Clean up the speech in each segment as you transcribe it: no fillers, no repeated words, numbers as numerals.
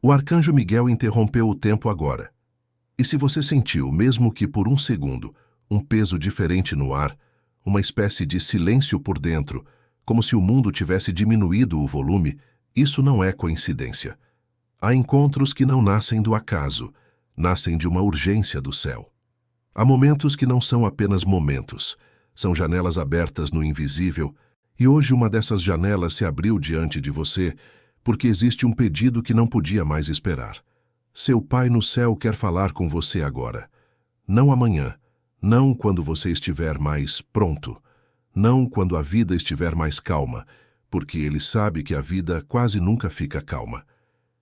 O arcanjo Miguel interrompeu o tempo agora. E se você sentiu, mesmo que por um segundo, um peso diferente no ar, uma espécie de silêncio por dentro, como se o mundo tivesse diminuído o volume, isso não é coincidência. Há encontros que não nascem do acaso, nascem de uma urgência do céu. Há momentos que não são apenas momentos, são janelas abertas no invisível, e hoje uma dessas janelas se abriu diante de você, porque existe um pedido que não podia mais esperar. Seu Pai no céu quer falar com você agora. Não amanhã, não quando você estiver mais pronto, não quando a vida estiver mais calma, porque Ele sabe que a vida quase nunca fica calma.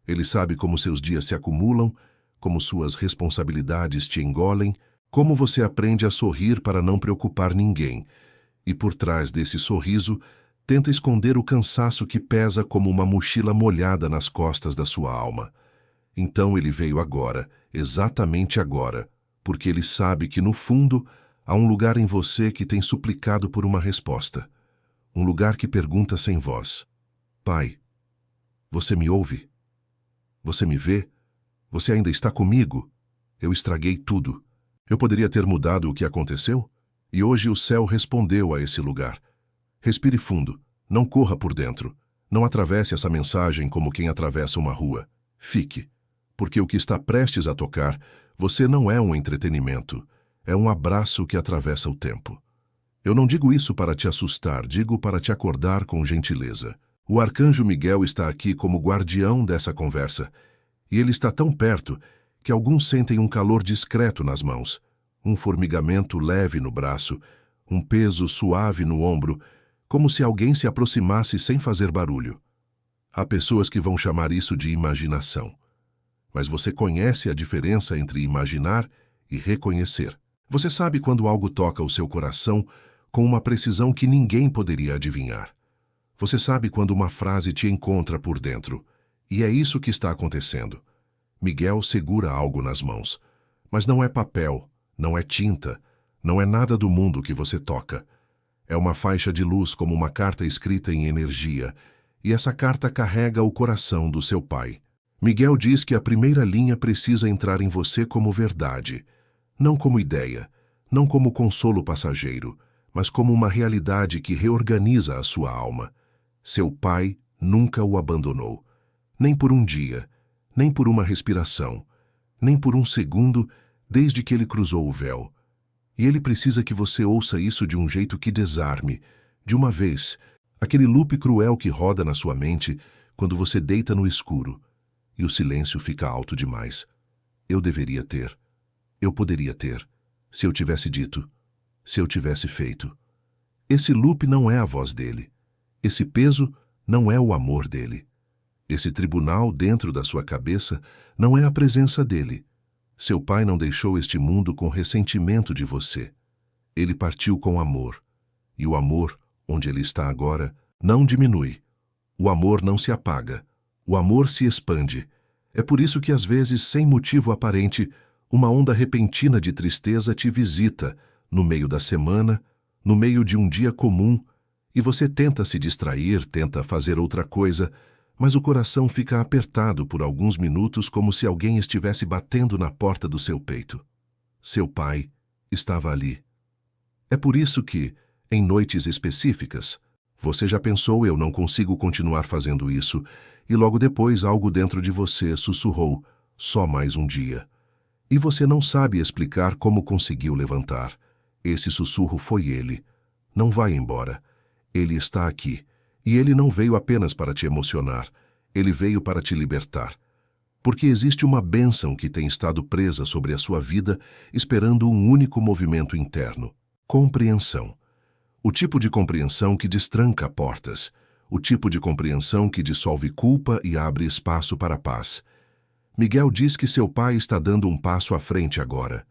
Ele sabe como seus dias se acumulam, como suas responsabilidades te engolem, como você aprende a sorrir para não preocupar ninguém, e por trás desse sorriso, tenta esconder o cansaço que pesa como uma mochila molhada nas costas da sua alma. Então ele veio agora, exatamente agora, porque ele sabe que no fundo há um lugar em você que tem suplicado por uma resposta. Um lugar que pergunta sem voz: Pai, você me ouve? Você me vê? Você ainda está comigo? Eu estraguei tudo. Eu poderia ter mudado o que aconteceu? E hoje o céu respondeu a esse lugar. Respire fundo, não corra por dentro. Não atravesse essa mensagem como quem atravessa uma rua. Fique, porque o que está prestes a tocar, você não é um entretenimento, é um abraço que atravessa o tempo. Eu não digo isso para te assustar, digo para te acordar com gentileza. O arcanjo Miguel está aqui como guardião dessa conversa, e ele está tão perto que alguns sentem um calor discreto nas mãos, um formigamento leve no braço, um peso suave no ombro, como se alguém se aproximasse sem fazer barulho. Há pessoas que vão chamar isso de imaginação. Mas você conhece a diferença entre imaginar e reconhecer. Você sabe quando algo toca o seu coração com uma precisão que ninguém poderia adivinhar. Você sabe quando uma frase te encontra por dentro. E é isso que está acontecendo. Miguel segura algo nas mãos. Mas não é papel, não é tinta, não é nada do mundo que você toca. É uma faixa de luz como uma carta escrita em energia, e essa carta carrega o coração do seu pai. Miguel diz que a primeira linha precisa entrar em você como verdade, não como ideia, não como consolo passageiro, mas como uma realidade que reorganiza a sua alma. Seu pai nunca o abandonou, nem por um dia, nem por uma respiração, nem por um segundo, desde que ele cruzou o véu. E ele precisa que você ouça isso de um jeito que desarme, de uma vez, aquele loop cruel que roda na sua mente quando você deita no escuro, e o silêncio fica alto demais. Eu deveria ter. Eu poderia ter. Se eu tivesse dito. Se eu tivesse feito. Esse loop não é a voz dele. Esse peso não é o amor dele. Esse tribunal dentro da sua cabeça não é a presença dele. Seu pai não deixou este mundo com ressentimento de você. Ele partiu com amor. E o amor, onde ele está agora, não diminui. O amor não se apaga. O amor se expande. É por isso que às vezes, sem motivo aparente, uma onda repentina de tristeza te visita, no meio da semana, no meio de um dia comum, e você tenta se distrair, tenta fazer outra coisa, mas o coração fica apertado por alguns minutos como se alguém estivesse batendo na porta do seu peito. Seu pai estava ali. É por isso que, em noites específicas, você já pensou: eu não consigo continuar fazendo isso, e logo depois algo dentro de você sussurrou: só mais um dia. E você não sabe explicar como conseguiu levantar. Esse sussurro foi ele. Não vai embora. Ele está aqui. E ele não veio apenas para te emocionar. Ele veio para te libertar. Porque existe uma bênção que tem estado presa sobre a sua vida, esperando um único movimento interno: compreensão. O tipo de compreensão que destranca portas. O tipo de compreensão que dissolve culpa e abre espaço para a paz. Miguel diz que seu pai está dando um passo à frente agora.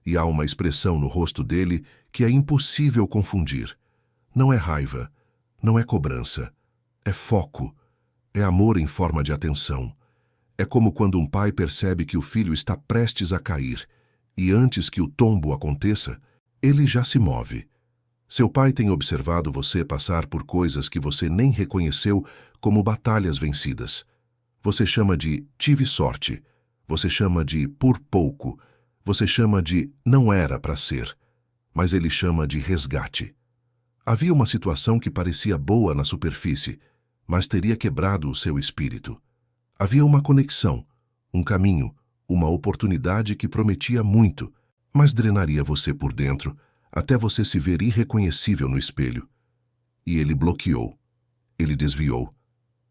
E há uma expressão no rosto dele que é impossível confundir. Não é raiva, não é cobrança, é foco, é amor em forma de atenção. É como quando um pai percebe que o filho está prestes a cair, e antes que o tombo aconteça, ele já se move. Seu pai tem observado você passar por coisas que você nem reconheceu como batalhas vencidas. Você chama de tive sorte. Você chama de por pouco. Você chama de não era para ser. Mas ele chama de resgate. Havia uma situação que parecia boa na superfície, mas teria quebrado o seu espírito. Havia uma conexão, um caminho, uma oportunidade que prometia muito, mas drenaria você por dentro, até você se ver irreconhecível no espelho. E ele bloqueou. Ele desviou.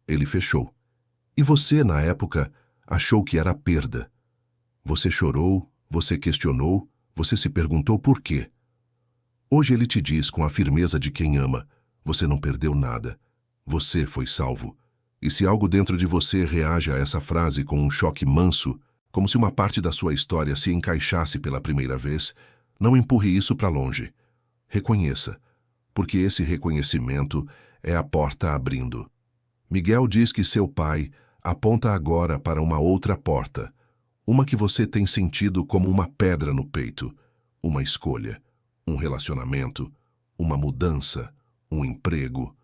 Ele fechou. E você, na época, achou que era perda. Você chorou, você questionou, você se perguntou por quê. Hoje ele te diz com a firmeza de quem ama, você não perdeu nada. Você foi salvo. E se algo dentro de você reage a essa frase com um choque manso, como se uma parte da sua história se encaixasse pela primeira vez, não empurre isso para longe. Reconheça, porque esse reconhecimento é a porta abrindo. Miguel diz que seu pai aponta agora para uma outra porta, uma que você tem sentido como uma pedra no peito, uma escolha, um relacionamento, uma mudança, um emprego,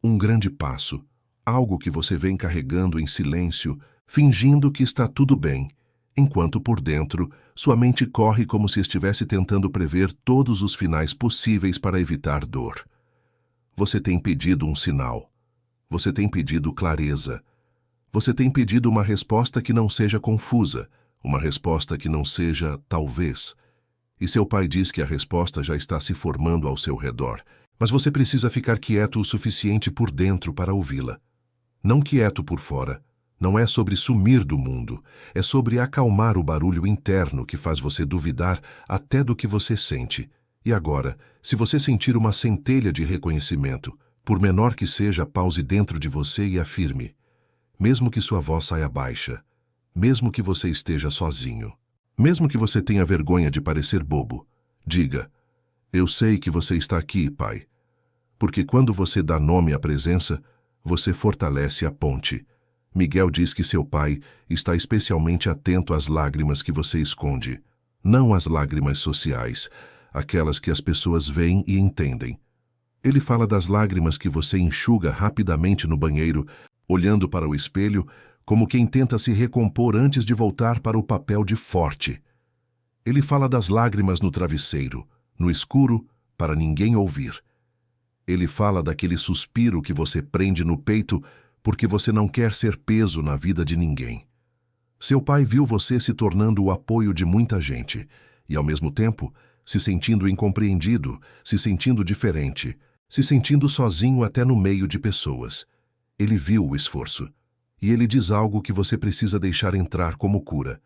um grande passo, algo que você vem carregando em silêncio, fingindo que está tudo bem, enquanto por dentro sua mente corre como se estivesse tentando prever todos os finais possíveis para evitar dor. Você tem pedido um sinal. Você tem pedido clareza. Você tem pedido uma resposta que não seja confusa, uma resposta que não seja talvez. E seu pai diz que a resposta já está se formando ao seu redor, mas você precisa ficar quieto o suficiente por dentro para ouvi-la. Não quieto por fora. Não é sobre sumir do mundo, é sobre acalmar o barulho interno que faz você duvidar até do que você sente. E agora, se você sentir uma centelha de reconhecimento, por menor que seja, pause dentro de você e afirme. Mesmo que sua voz saia baixa, mesmo que você esteja sozinho, mesmo que você tenha vergonha de parecer bobo, diga, eu sei que você está aqui, Pai. Porque quando você dá nome à presença, você fortalece a ponte. Miguel diz que seu pai está especialmente atento às lágrimas que você esconde, não às lágrimas sociais, aquelas que as pessoas veem e entendem. Ele fala das lágrimas que você enxuga rapidamente no banheiro, olhando para o espelho, como quem tenta se recompor antes de voltar para o papel de forte. Ele fala das lágrimas no travesseiro, no escuro, para ninguém ouvir. Ele fala daquele suspiro que você prende no peito porque você não quer ser peso na vida de ninguém. Seu pai viu você se tornando o apoio de muita gente e, ao mesmo tempo, se sentindo incompreendido, se sentindo diferente, se sentindo sozinho até no meio de pessoas. Ele viu o esforço. E ele diz algo que você precisa deixar entrar como cura.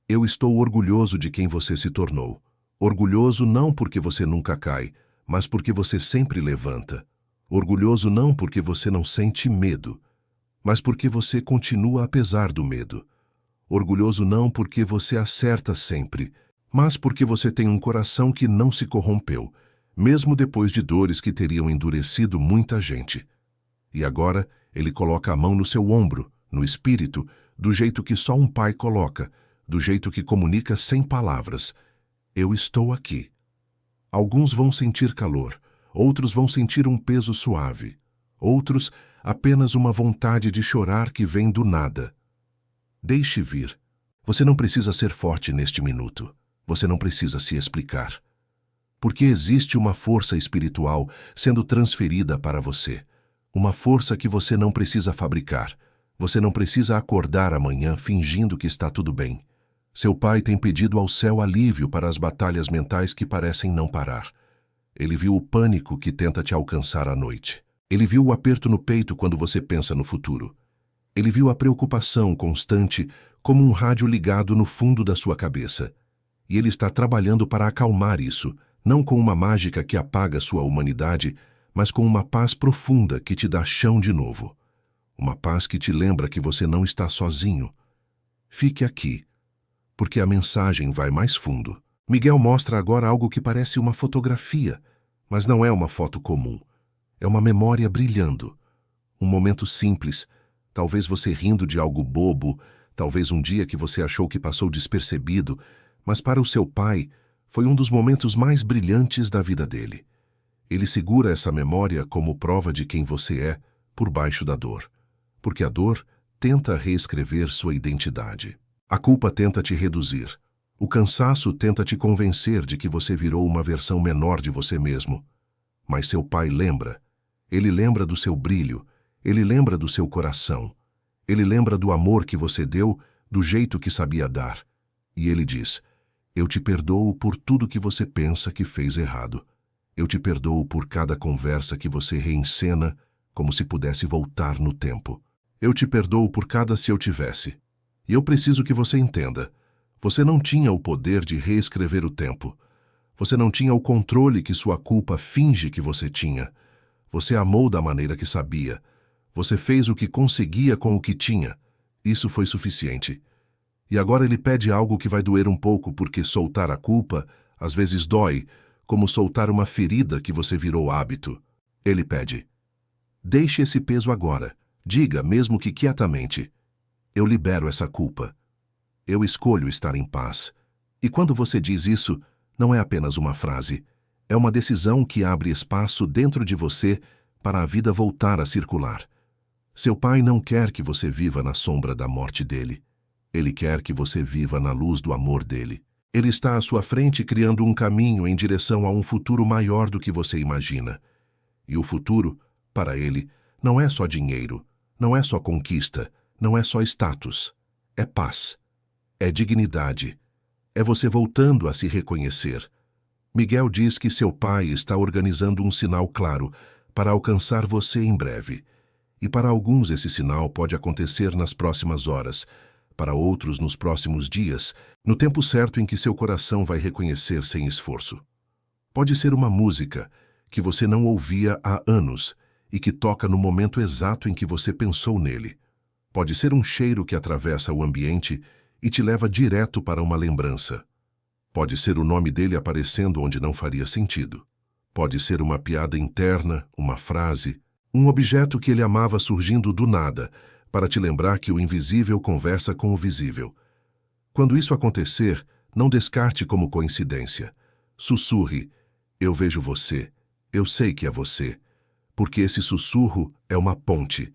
Eu estou orgulhoso de quem você se tornou. Orgulhoso não porque você nunca cai, mas porque você sempre levanta. Orgulhoso não porque você não sente medo, mas porque você continua apesar do medo. Orgulhoso não porque você acerta sempre, mas porque você tem um coração que não se corrompeu, mesmo depois de dores que teriam endurecido muita gente. E agora ele coloca a mão no seu ombro, no espírito, do jeito que só um pai coloca, do jeito que comunica sem palavras. Eu estou aqui. Alguns vão sentir calor, outros vão sentir um peso suave, outros apenas uma vontade de chorar que vem do nada. Deixe vir. Você não precisa ser forte neste minuto. Você não precisa se explicar. Porque existe uma força espiritual sendo transferida para você. Uma força que você não precisa fabricar. Você não precisa acordar amanhã fingindo que está tudo bem. Seu pai tem pedido ao céu alívio para as batalhas mentais que parecem não parar. Ele viu o pânico que tenta te alcançar à noite. Ele viu o aperto no peito quando você pensa no futuro. Ele viu a preocupação constante como um rádio ligado no fundo da sua cabeça. E ele está trabalhando para acalmar isso, não com uma mágica que apaga sua humanidade, mas com uma paz profunda que te dá chão de novo. Uma paz que te lembra que você não está sozinho. Fique aqui, porque a mensagem vai mais fundo. Miguel mostra agora algo que parece uma fotografia, mas não é uma foto comum. É uma memória brilhando. Um momento simples, talvez você rindo de algo bobo, talvez um dia que você achou que passou despercebido, mas para o seu pai foi um dos momentos mais brilhantes da vida dele. Ele segura essa memória como prova de quem você é por baixo da dor, porque a dor tenta reescrever sua identidade. A culpa tenta te reduzir. O cansaço tenta te convencer de que você virou uma versão menor de você mesmo. Mas seu pai lembra. Ele lembra do seu brilho. Ele lembra do seu coração. Ele lembra do amor que você deu, do jeito que sabia dar. E ele diz: eu te perdoo por tudo que você pensa que fez errado. Eu te perdoo por cada conversa que você reencena como se pudesse voltar no tempo. Eu te perdoo por cada se eu tivesse. E eu preciso que você entenda. Você não tinha o poder de reescrever o tempo. Você não tinha o controle que sua culpa finge que você tinha. Você amou da maneira que sabia. Você fez o que conseguia com o que tinha. Isso foi suficiente. E agora ele pede algo que vai doer um pouco, porque soltar a culpa às vezes dói, como soltar uma ferida que você virou hábito. Ele pede: deixe esse peso agora. Diga, mesmo que quietamente: eu libero essa culpa. Eu escolho estar em paz. E quando você diz isso, não é apenas uma frase. É uma decisão que abre espaço dentro de você para a vida voltar a circular. Seu pai não quer que você viva na sombra da morte dele. Ele quer que você viva na luz do amor dele. Ele está à sua frente criando um caminho em direção a um futuro maior do que você imagina. E o futuro, para ele, não é só dinheiro, não é só conquista, não é só status. É paz. É dignidade. É você voltando a se reconhecer. Miguel diz que seu pai está organizando um sinal claro para alcançar você em breve. E para alguns esse sinal pode acontecer nas próximas horas, para outros nos próximos dias, no tempo certo em que seu coração vai reconhecer sem esforço. Pode ser uma música que você não ouvia há anos e que toca no momento exato em que você pensou nele. Pode ser um cheiro que atravessa o ambiente e te leva direto para uma lembrança. Pode ser o nome dele aparecendo onde não faria sentido. Pode ser uma piada interna, uma frase, um objeto que ele amava surgindo do nada, para te lembrar que o invisível conversa com o visível. Quando isso acontecer, não descarte como coincidência. Sussurre: eu vejo você, eu sei que é você, porque esse sussurro é uma ponte.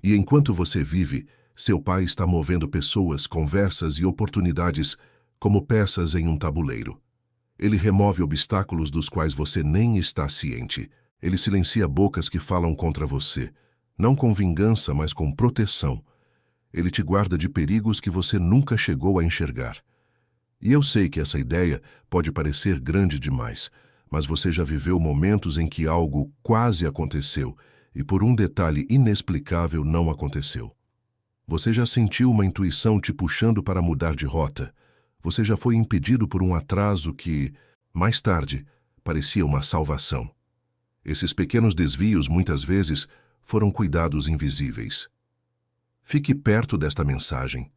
E enquanto você vive, seu pai está movendo pessoas, conversas e oportunidades como peças em um tabuleiro. Ele remove obstáculos dos quais você nem está ciente. Ele silencia bocas que falam contra você, não com vingança, mas com proteção. Ele te guarda de perigos que você nunca chegou a enxergar. E eu sei que essa ideia pode parecer grande demais, mas você já viveu momentos em que algo quase aconteceu e por um detalhe inexplicável não aconteceu. Você já sentiu uma intuição te puxando para mudar de rota. Você já foi impedido por um atraso que, mais tarde, parecia uma salvação. Esses pequenos desvios, muitas vezes, foram cuidados invisíveis. Fique perto desta mensagem,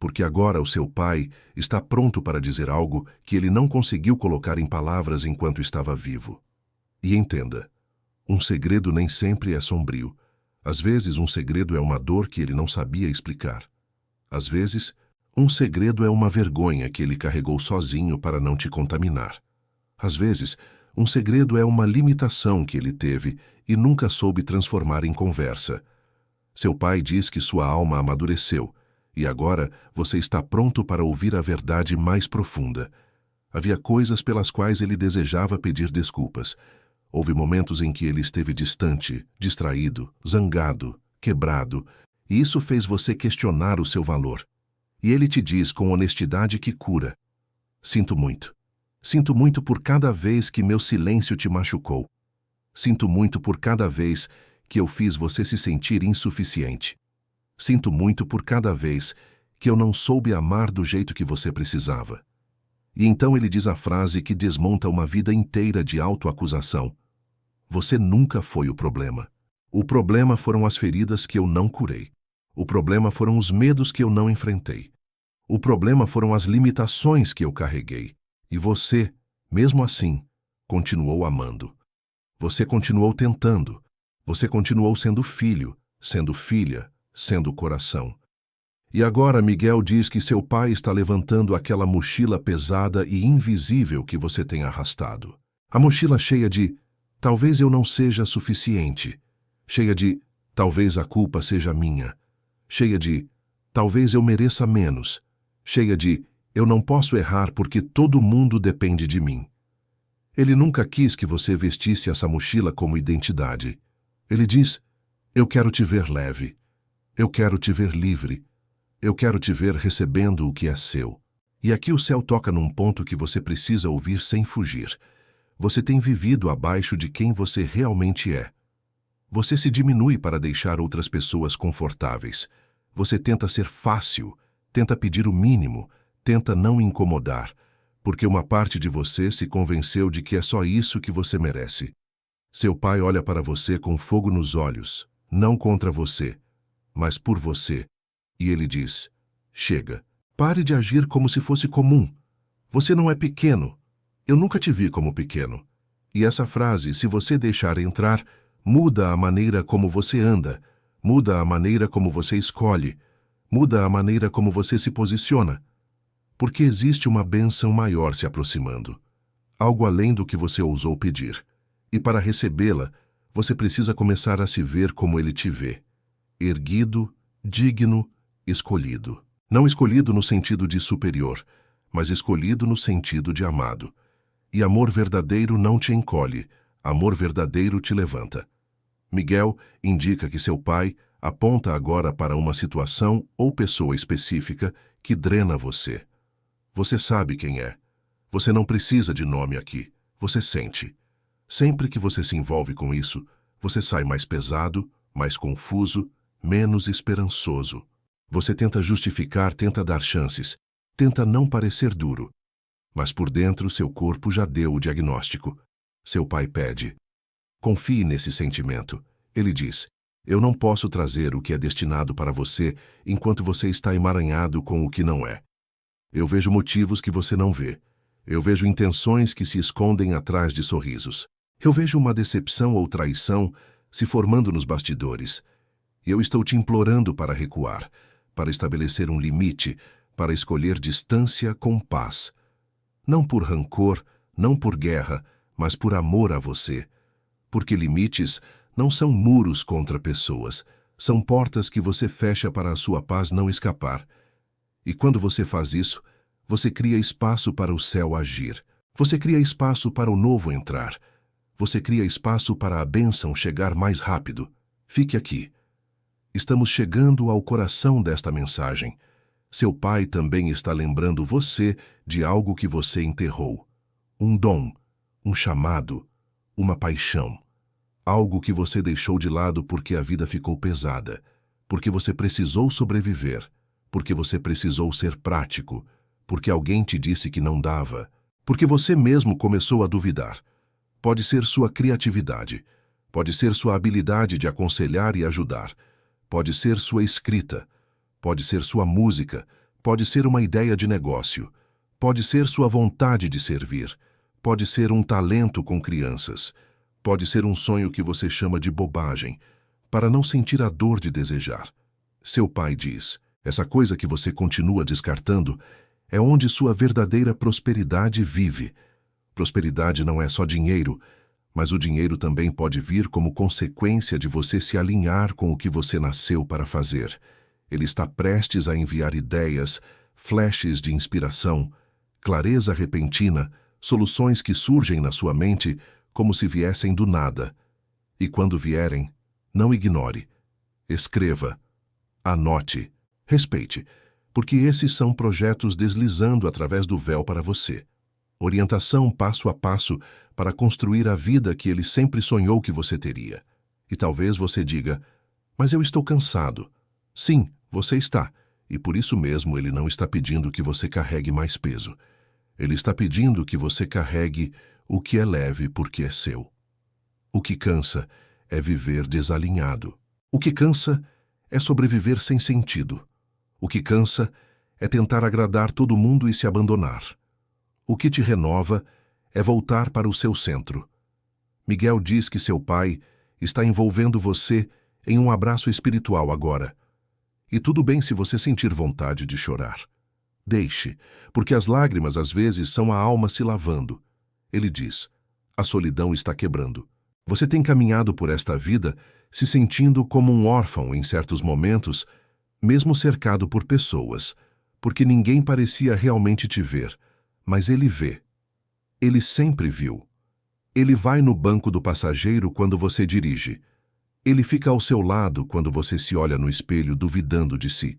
porque agora o seu pai está pronto para dizer algo que ele não conseguiu colocar em palavras enquanto estava vivo. E entenda, um segredo nem sempre é sombrio. Às vezes, um segredo é uma dor que ele não sabia explicar. Às vezes, um segredo é uma vergonha que ele carregou sozinho para não te contaminar. Às vezes, um segredo é uma limitação que ele teve e nunca soube transformar em conversa. Seu pai diz que sua alma amadureceu, e agora você está pronto para ouvir a verdade mais profunda. Havia coisas pelas quais ele desejava pedir desculpas. Houve momentos em que ele esteve distante, distraído, zangado, quebrado, e isso fez você questionar o seu valor. E ele te diz com honestidade que cura: sinto muito. Sinto muito por cada vez que meu silêncio te machucou. Sinto muito por cada vez que eu fiz você se sentir insuficiente. Sinto muito por cada vez que eu não soube amar do jeito que você precisava. E então ele diz a frase que desmonta uma vida inteira de autoacusação: você nunca foi o problema. O problema foram as feridas que eu não curei. O problema foram os medos que eu não enfrentei. O problema foram as limitações que eu carreguei. E você, mesmo assim, continuou amando. Você continuou tentando. Você continuou sendo filho, sendo filha, sendo coração. E agora Miguel diz que seu pai está levantando aquela mochila pesada e invisível que você tem arrastado. A mochila cheia de talvez eu não seja suficiente, cheia de talvez a culpa seja minha, cheia de talvez eu mereça menos, cheia de eu não posso errar porque todo mundo depende de mim. Ele nunca quis que você vestisse essa mochila como identidade. Ele diz, eu quero te ver leve, eu quero te ver livre, eu quero te ver recebendo o que é seu. E aqui o céu toca num ponto que você precisa ouvir sem fugir. Você tem vivido abaixo de quem você realmente é. Você se diminui para deixar outras pessoas confortáveis. Você tenta ser fácil, tenta pedir o mínimo, tenta não incomodar, porque uma parte de você se convenceu de que é só isso que você merece. Seu pai olha para você com fogo nos olhos, não contra você, mas por você, e ele diz, chega, pare de agir como se fosse comum. Você não é pequeno. Eu nunca te vi como pequeno. E essa frase, se você deixar entrar, muda a maneira como você anda, muda a maneira como você escolhe, muda a maneira como você se posiciona. Porque existe uma bênção maior se aproximando, algo além do que você ousou pedir. E para recebê-la, você precisa começar a se ver como ele te vê, erguido, digno, escolhido. Não escolhido no sentido de superior, mas escolhido no sentido de amado. E amor verdadeiro não te encolhe, amor verdadeiro te levanta. Miguel indica que seu pai aponta agora para uma situação ou pessoa específica que drena você. Você sabe quem é. Você não precisa de nome aqui. Você sente. Sempre que você se envolve com isso, você sai mais pesado, mais confuso, menos esperançoso. Você tenta justificar, tenta dar chances, tenta não parecer duro. Mas por dentro seu corpo já deu o diagnóstico. Seu pai pede. Confie nesse sentimento. Ele diz, eu não posso trazer o que é destinado para você enquanto você está emaranhado com o que não é. Eu vejo motivos que você não vê. Eu vejo intenções que se escondem atrás de sorrisos. Eu vejo uma decepção ou traição se formando nos bastidores. E eu estou te implorando para recuar, para estabelecer um limite, para escolher distância com paz. Não por rancor, não por guerra, mas por amor a você. Porque limites não são muros contra pessoas, são portas que você fecha para a sua paz não escapar. E quando você faz isso, você cria espaço para o céu agir. Você cria espaço para o novo entrar. Você cria espaço para a bênção chegar mais rápido. Fique aqui. Estamos chegando ao coração desta mensagem. Seu pai também está lembrando você de algo que você enterrou. Um dom, um chamado, uma paixão. Algo que você deixou de lado porque a vida ficou pesada, porque você precisou sobreviver, porque você precisou ser prático, porque alguém te disse que não dava, porque você mesmo começou a duvidar. Pode ser sua criatividade, pode ser sua habilidade de aconselhar e ajudar, pode ser sua escrita, pode ser sua música, pode ser uma ideia de negócio, pode ser sua vontade de servir, pode ser um talento com crianças, pode ser um sonho que você chama de bobagem, para não sentir a dor de desejar. Seu pai diz, essa coisa que você continua descartando é onde sua verdadeira prosperidade vive. Prosperidade não é só dinheiro, mas o dinheiro também pode vir como consequência de você se alinhar com o que você nasceu para fazer. Ele está prestes a enviar ideias, flashes de inspiração, clareza repentina, soluções que surgem na sua mente como se viessem do nada. E quando vierem, não ignore. Escreva. Anote. Respeite. Porque esses são projetos deslizando através do véu para você. Orientação passo a passo para construir a vida que ele sempre sonhou que você teria. E talvez você diga, mas eu estou cansado. Sim, você está. E por isso mesmo ele não está pedindo que você carregue mais peso. Ele está pedindo que você carregue o que é leve porque é seu. O que cansa é viver desalinhado. O que cansa é sobreviver sem sentido. O que cansa é tentar agradar todo mundo e se abandonar. O que te renova é voltar para o seu centro. Miguel diz que seu pai está envolvendo você em um abraço espiritual agora. E tudo bem se você sentir vontade de chorar. Deixe, porque as lágrimas às vezes são a alma se lavando. Ele diz, a solidão está quebrando. Você tem caminhado por esta vida se sentindo como um órfão em certos momentos, mesmo cercado por pessoas, porque ninguém parecia realmente te ver, mas ele vê. Ele sempre viu. Ele vai no banco do passageiro quando você dirige. Ele fica ao seu lado quando você se olha no espelho duvidando de si.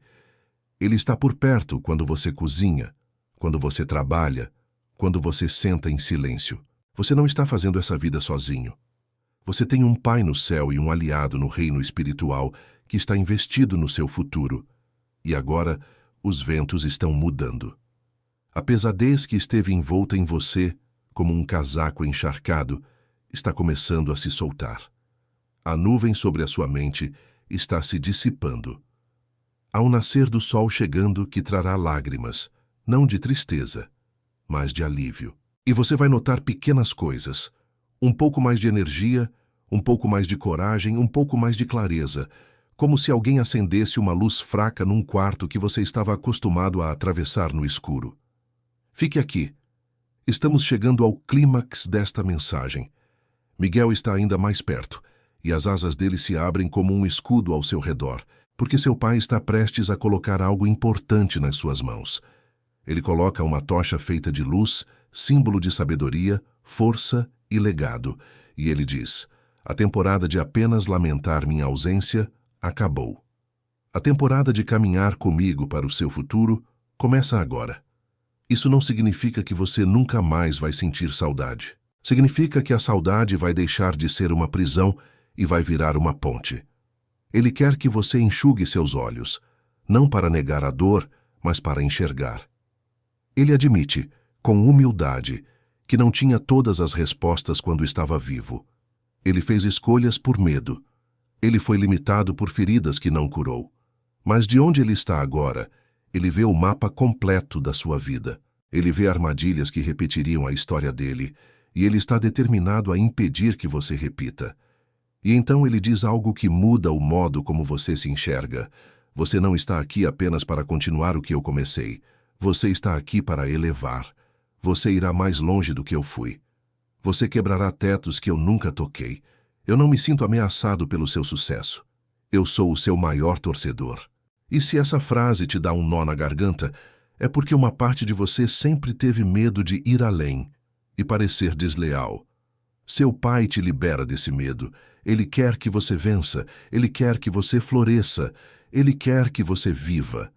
Ele está por perto quando você cozinha, quando você trabalha, quando você senta em silêncio. Você não está fazendo essa vida sozinho. Você tem um pai no céu e um aliado no reino espiritual que está investido no seu futuro. E agora, os ventos estão mudando. A pesadez que esteve envolta em você, como um casaco encharcado, está começando a se soltar. A nuvem sobre a sua mente está se dissipando. Há um nascer do sol chegando que trará lágrimas, não de tristeza, mas de alívio. E você vai notar pequenas coisas, um pouco mais de energia, um pouco mais de coragem, um pouco mais de clareza, como se alguém acendesse uma luz fraca num quarto que você estava acostumado a atravessar no escuro. Fique aqui. Estamos chegando ao clímax desta mensagem. Miguel está ainda mais perto, e as asas dele se abrem como um escudo ao seu redor, porque seu pai está prestes a colocar algo importante nas suas mãos. Ele coloca uma tocha feita de luz, símbolo de sabedoria, força e legado, e ele diz: a temporada de apenas lamentar minha ausência acabou. A temporada de caminhar comigo para o seu futuro começa agora. Isso não significa que você nunca mais vai sentir saudade. Significa que a saudade vai deixar de ser uma prisão e vai virar uma ponte. Ele quer que você enxugue seus olhos, não para negar a dor, mas para enxergar. Ele admite, com humildade, que não tinha todas as respostas quando estava vivo. Ele fez escolhas por medo. Ele foi limitado por feridas que não curou. Mas de onde ele está agora, ele vê o mapa completo da sua vida. Ele vê armadilhas que repetiriam a história dele, e ele está determinado a impedir que você repita. E então ele diz algo que muda o modo como você se enxerga. Você não está aqui apenas para continuar o que eu comecei. Você está aqui para elevar. Você irá mais longe do que eu fui. Você quebrará tetos que eu nunca toquei. Eu não me sinto ameaçado pelo seu sucesso. Eu sou o seu maior torcedor. E se essa frase te dá um nó na garganta, é porque uma parte de você sempre teve medo de ir além e parecer desleal. Seu pai te libera desse medo. Ele quer que você vença. Ele quer que você floresça. Ele quer que você viva.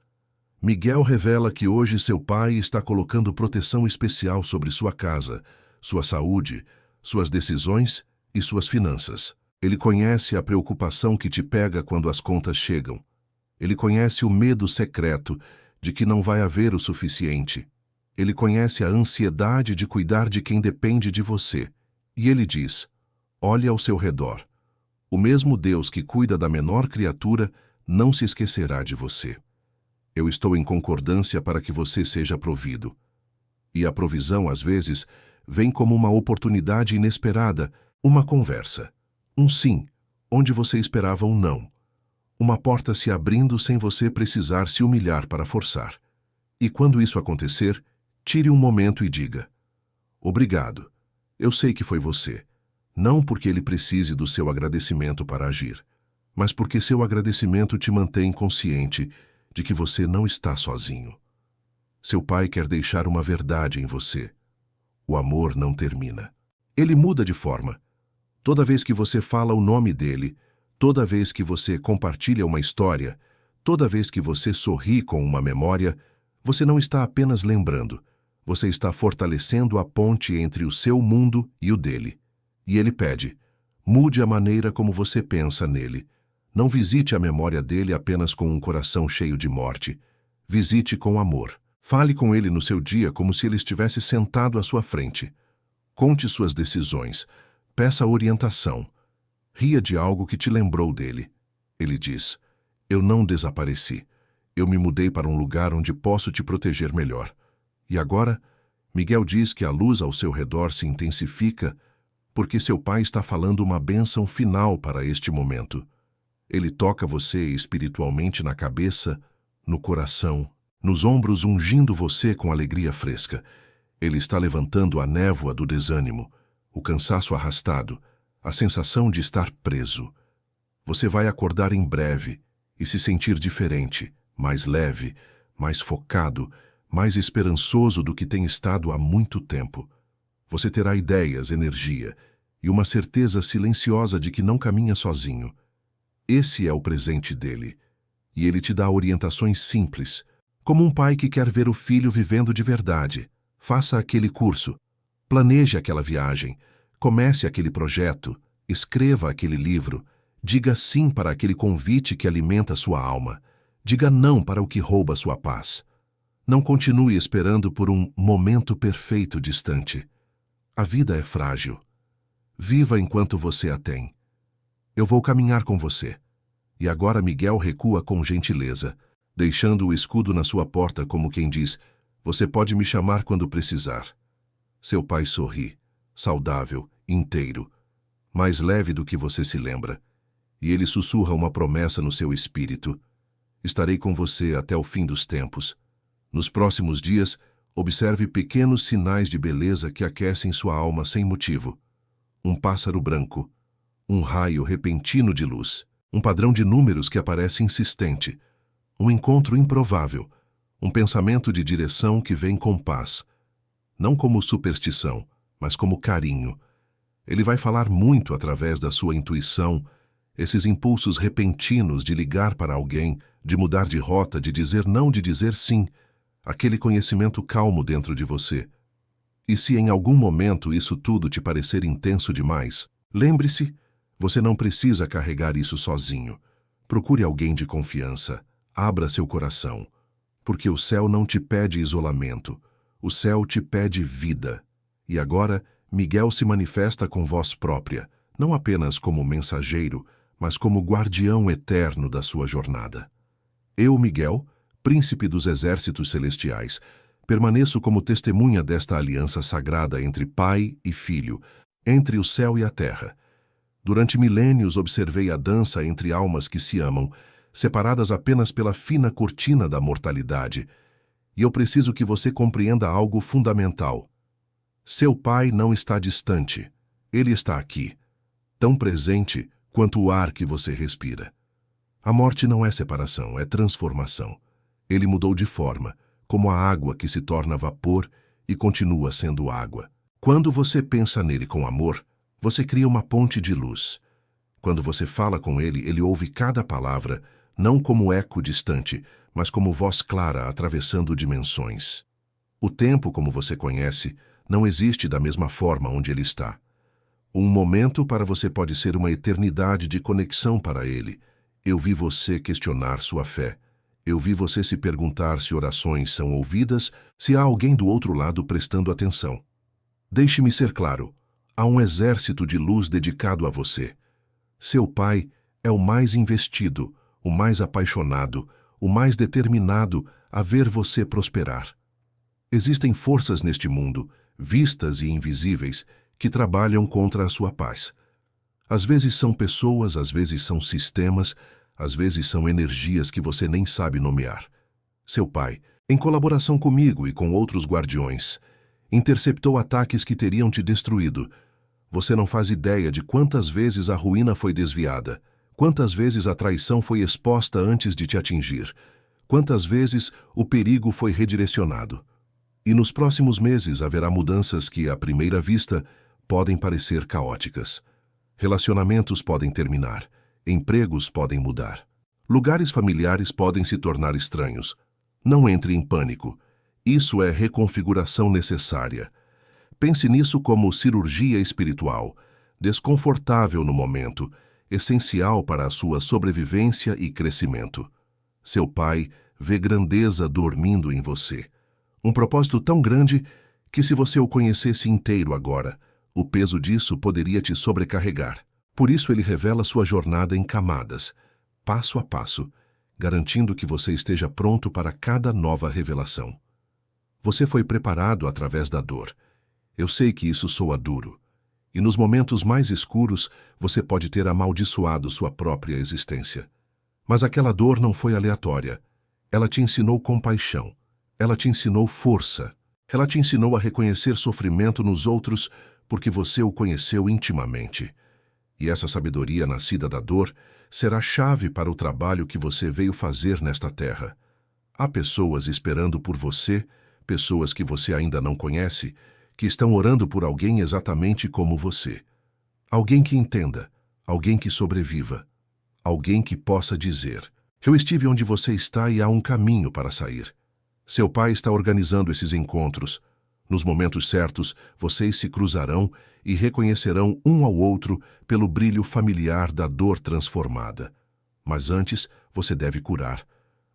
Miguel revela que hoje seu pai está colocando proteção especial sobre sua casa, sua saúde, suas decisões e suas finanças. Ele conhece a preocupação que te pega quando as contas chegam. Ele conhece o medo secreto de que não vai haver o suficiente. Ele conhece a ansiedade de cuidar de quem depende de você. E ele diz: olhe ao seu redor. O mesmo Deus que cuida da menor criatura não se esquecerá de você. Eu estou em concordância para que você seja provido. E a provisão, às vezes, vem como uma oportunidade inesperada, uma conversa, um sim, onde você esperava um não. Uma porta se abrindo sem você precisar se humilhar para forçar. E quando isso acontecer, tire um momento e diga: obrigado, eu sei que foi você. Não porque ele precise do seu agradecimento para agir, mas porque seu agradecimento te mantém consciente de que você não está sozinho. Seu pai quer deixar uma verdade em você. O amor não termina. Ele muda de forma. Toda vez que você fala o nome dele, toda vez que você compartilha uma história, toda vez que você sorri com uma memória, você não está apenas lembrando, você está fortalecendo a ponte entre o seu mundo e o dele. E ele pede: mude a maneira como você pensa nele. Não visite a memória dele apenas com um coração cheio de morte. Visite com amor. Fale com ele no seu dia como se ele estivesse sentado à sua frente. Conte suas decisões. Peça orientação. Ria de algo que te lembrou dele. Ele diz: eu não desapareci. Eu me mudei para um lugar onde posso te proteger melhor. E agora, Miguel diz que a luz ao seu redor se intensifica porque seu pai está falando uma bênção final para este momento. Ele toca você espiritualmente na cabeça, no coração, nos ombros, ungindo você com alegria fresca. Ele está levantando a névoa do desânimo, o cansaço arrastado, a sensação de estar preso. Você vai acordar em breve e se sentir diferente, mais leve, mais focado, mais esperançoso do que tem estado há muito tempo. Você terá ideias, energia e uma certeza silenciosa de que não caminha sozinho. Esse é o presente dele, e ele te dá orientações simples, como um pai que quer ver o filho vivendo de verdade. Faça aquele curso, planeje aquela viagem, comece aquele projeto, escreva aquele livro, diga sim para aquele convite que alimenta sua alma, diga não para o que rouba sua paz. Não continue esperando por um momento perfeito distante. A vida é frágil. Viva enquanto você a tem. Eu vou caminhar com você. E agora Miguel recua com gentileza, deixando o escudo na sua porta como quem diz: você pode me chamar quando precisar. Seu pai sorri, saudável, inteiro, mais leve do que você se lembra, e ele sussurra uma promessa no seu espírito: estarei com você até o fim dos tempos. Nos próximos dias, observe pequenos sinais de beleza que aquecem sua alma sem motivo. Um pássaro branco, um raio repentino de luz, um padrão de números que aparece insistente, um encontro improvável, um pensamento de direção que vem com paz. Não como superstição, mas como carinho. Ele vai falar muito através da sua intuição, esses impulsos repentinos de ligar para alguém, de mudar de rota, de dizer não, de dizer sim, aquele conhecimento calmo dentro de você. E se em algum momento isso tudo te parecer intenso demais, lembre-se, você não precisa carregar isso sozinho. Procure alguém de confiança, abra seu coração, porque o céu não te pede isolamento, o céu te pede vida. E agora, Miguel se manifesta com voz própria, não apenas como mensageiro, mas como guardião eterno da sua jornada. Eu, Miguel, príncipe dos exércitos celestiais, permaneço como testemunha desta aliança sagrada entre pai e filho, entre o céu e a terra. Durante milênios observei a dança entre almas que se amam, separadas apenas pela fina cortina da mortalidade. E eu preciso que você compreenda algo fundamental. Seu pai não está distante. Ele está aqui, tão presente quanto o ar que você respira. A morte não é separação, é transformação. Ele mudou de forma, como a água que se torna vapor e continua sendo água. Quando você pensa nele com amor, você cria uma ponte de luz. Quando você fala com ele, ele ouve cada palavra, não como eco distante, mas como voz clara atravessando dimensões. O tempo, como você conhece, não existe da mesma forma onde ele está. Um momento para você pode ser uma eternidade de conexão para ele. Eu vi você questionar sua fé. Eu vi você se perguntar se orações são ouvidas, se há alguém do outro lado prestando atenção. Deixe-me ser claro, há um exército de luz dedicado a você. Seu pai é o mais investido, o mais apaixonado, o mais determinado a ver você prosperar. Existem forças neste mundo, vistas e invisíveis, que trabalham contra a sua paz. Às vezes são pessoas, às vezes são sistemas, às vezes são energias que você nem sabe nomear. Seu pai, em colaboração comigo e com outros guardiões, interceptou ataques que teriam te destruído. Você não faz ideia de quantas vezes a ruína foi desviada, quantas vezes a traição foi exposta antes de te atingir, quantas vezes o perigo foi redirecionado. E nos próximos meses haverá mudanças que, à primeira vista, podem parecer caóticas. Relacionamentos podem terminar, empregos podem mudar, lugares familiares podem se tornar estranhos. Não entre em pânico. Isso é reconfiguração necessária. Pense nisso como cirurgia espiritual, desconfortável no momento, essencial para a sua sobrevivência e crescimento. Seu pai vê grandeza dormindo em você. Um propósito tão grande que, se você o conhecesse inteiro agora, o peso disso poderia te sobrecarregar. Por isso ele revela sua jornada em camadas, passo a passo, garantindo que você esteja pronto para cada nova revelação. Você foi preparado através da dor. Eu sei que isso soa duro. E nos momentos mais escuros, você pode ter amaldiçoado sua própria existência. Mas aquela dor não foi aleatória. Ela te ensinou compaixão. Ela te ensinou força. Ela te ensinou a reconhecer sofrimento nos outros porque você o conheceu intimamente. E essa sabedoria nascida da dor será chave para o trabalho que você veio fazer nesta terra. Há pessoas esperando por você, pessoas que você ainda não conhece, que estão orando por alguém exatamente como você. Alguém que entenda, alguém que sobreviva, alguém que possa dizer: eu estive onde você está e há um caminho para sair. Seu pai está organizando esses encontros. Nos momentos certos, vocês se cruzarão e reconhecerão um ao outro pelo brilho familiar da dor transformada. Mas antes, você deve curar.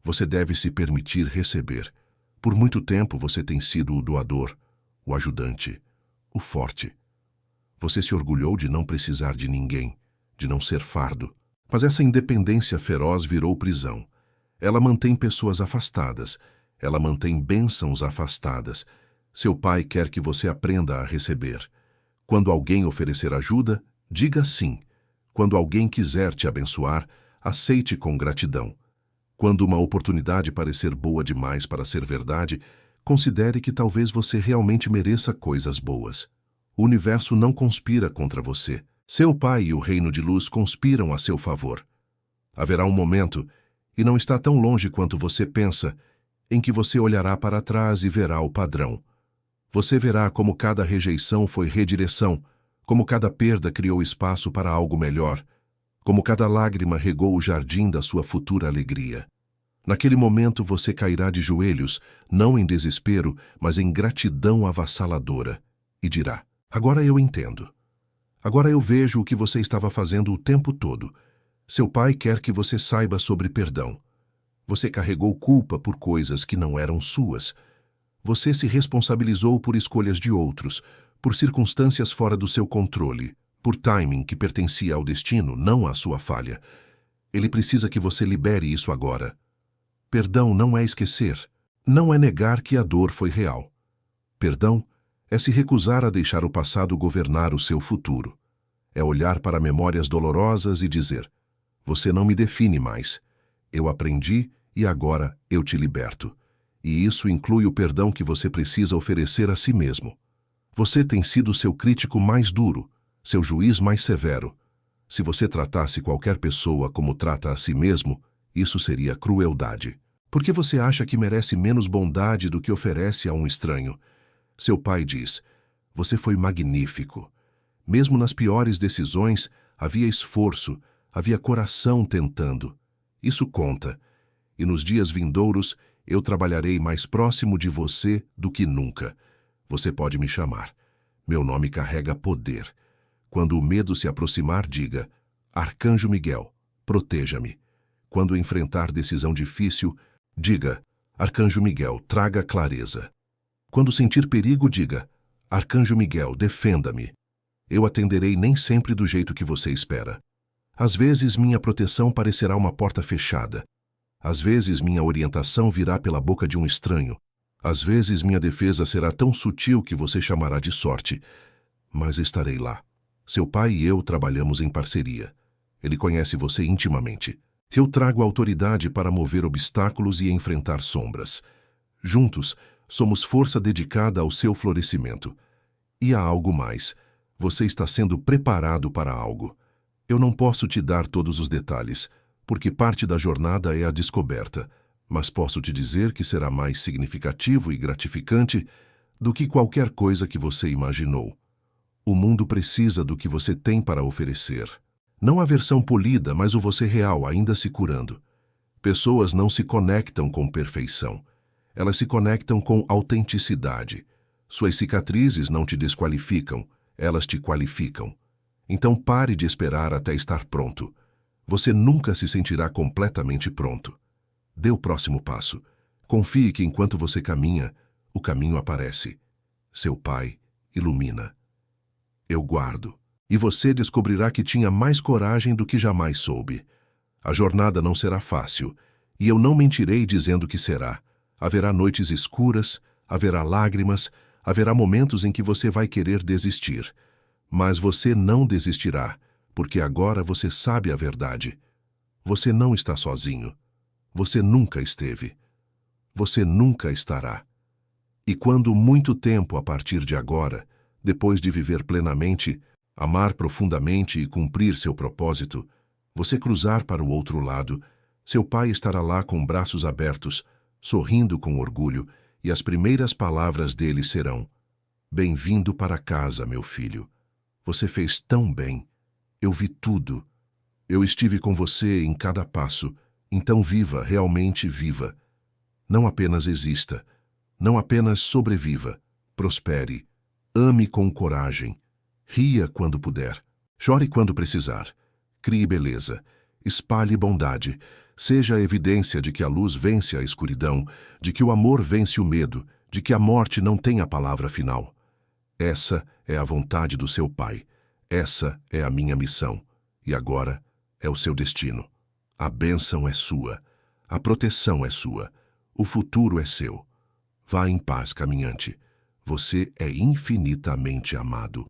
Você deve se permitir receber. Por muito tempo você tem sido o doador, o ajudante, o forte. Você se orgulhou de não precisar de ninguém, de não ser fardo. Mas essa independência feroz virou prisão. Ela mantém pessoas afastadas. Ela mantém bênçãos afastadas. Seu pai quer que você aprenda a receber. Quando alguém oferecer ajuda, diga sim. Quando alguém quiser te abençoar, aceite com gratidão. Quando uma oportunidade parecer boa demais para ser verdade, considere que talvez você realmente mereça coisas boas. O universo não conspira contra você. Seu pai e o reino de luz conspiram a seu favor. Haverá um momento, e não está tão longe quanto você pensa, em que você olhará para trás e verá o padrão. Você verá como cada rejeição foi redireção, como cada perda criou espaço para algo melhor, como cada lágrima regou o jardim da sua futura alegria. Naquele momento você cairá de joelhos, não em desespero, mas em gratidão avassaladora, e dirá: agora eu entendo. Agora eu vejo o que você estava fazendo o tempo todo. Seu pai quer que você saiba sobre perdão. Você carregou culpa por coisas que não eram suas. Você se responsabilizou por escolhas de outros, por circunstâncias fora do seu controle, por timing que pertencia ao destino, não à sua falha. Ele precisa que você libere isso agora. Perdão não é esquecer, não é negar que a dor foi real. Perdão é se recusar a deixar o passado governar o seu futuro. É olhar para memórias dolorosas e dizer: você não me define mais. Eu aprendi e agora eu te liberto. E isso inclui o perdão que você precisa oferecer a si mesmo. Você tem sido seu crítico mais duro, seu juiz mais severo. Se você tratasse qualquer pessoa como trata a si mesmo, isso seria crueldade. Por que você acha que merece menos bondade do que oferece a um estranho? Seu pai diz: você foi magnífico. Mesmo nas piores decisões, havia esforço, havia coração tentando. Isso conta. E nos dias vindouros, eu trabalharei mais próximo de você do que nunca. Você pode me chamar. Meu nome carrega poder. Quando o medo se aproximar, diga: Arcanjo Miguel, proteja-me. Quando enfrentar decisão difícil, diga: Arcanjo Miguel, traga clareza. Quando sentir perigo, diga: Arcanjo Miguel, defenda-me. Eu atenderei nem sempre do jeito que você espera. Às vezes minha proteção parecerá uma porta fechada. Às vezes minha orientação virá pela boca de um estranho. Às vezes minha defesa será tão sutil que você chamará de sorte. Mas estarei lá. Seu pai e eu trabalhamos em parceria. Ele conhece você intimamente. Eu trago autoridade para mover obstáculos e enfrentar sombras. Juntos, somos força dedicada ao seu florescimento. E há algo mais. Você está sendo preparado para algo. Eu não posso te dar todos os detalhes, porque parte da jornada é a descoberta, mas posso te dizer que será mais significativo e gratificante do que qualquer coisa que você imaginou. O mundo precisa do que você tem para oferecer. Não a versão polida, mas o você real, ainda se curando. Pessoas não se conectam com perfeição. Elas se conectam com autenticidade. Suas cicatrizes não te desqualificam, elas te qualificam. Então pare de esperar até estar pronto. Você nunca se sentirá completamente pronto. Dê o próximo passo. Confie que enquanto você caminha, o caminho aparece. Seu pai ilumina. Eu guardo. E você descobrirá que tinha mais coragem do que jamais soube. A jornada não será fácil, e eu não mentirei dizendo que será. Haverá noites escuras, haverá lágrimas, haverá momentos em que você vai querer desistir. Mas você não desistirá, porque agora você sabe a verdade. Você não está sozinho. Você nunca esteve. Você nunca estará. E quando muito tempo a partir de agora, depois de viver plenamente, amar profundamente e cumprir seu propósito, Você cruzar para o outro lado, seu pai estará lá com braços abertos, sorrindo com orgulho, e as primeiras palavras dele serão: Bem-vindo para casa, meu filho. Você fez tão bem. Eu vi tudo. Eu estive com você em cada passo. Então viva, realmente viva. Não apenas exista. Não apenas sobreviva. Prospere. Ame com coragem. Ria quando puder. Chore quando precisar. Crie beleza. Espalhe bondade. Seja a evidência de que a luz vence a escuridão, de que o amor vence o medo, de que a morte não tem a palavra final. Essa é a vontade do seu pai. Essa é a minha missão. E agora é o seu destino. A bênção é sua. A proteção é sua. O futuro é seu. Vá em paz, caminhante. Você é infinitamente amado.